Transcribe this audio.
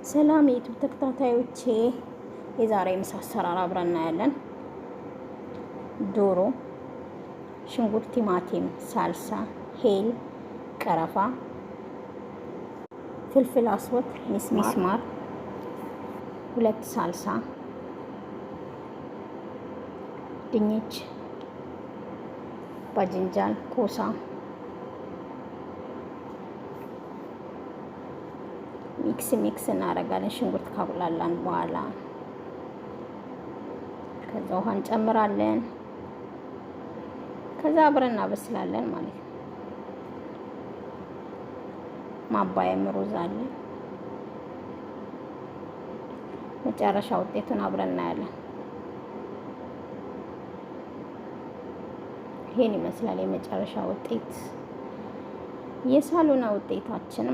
ሰላም የዩቲዩብ ተከታታዮቼ፣ የዛሬ ምሳ አሰራር አብረን እናያለን። ዶሮ፣ ሽንኩርት፣ ቲማቲም፣ ሳልሳ፣ ሄል፣ ቀረፋ፣ ፍልፍል አስወት፣ ሚስማር፣ ሁለት ሳልሳ፣ ድንች፣ ባጅንጃል፣ ኮሳ፣ ሚክስ እናደርጋለን። ሽንኩርት ካቁላላን በኋላ ከዛ ውሃ እንጨምራለን። ከዛ አብረን እናበስላለን ማለት ነው። ማባያም ሩዝ አለ። መጨረሻ ውጤቱን አብረን እናያለን። ይሄን ይመስላል የመጨረሻ ውጤት፣ የሳሎና ውጤታችን።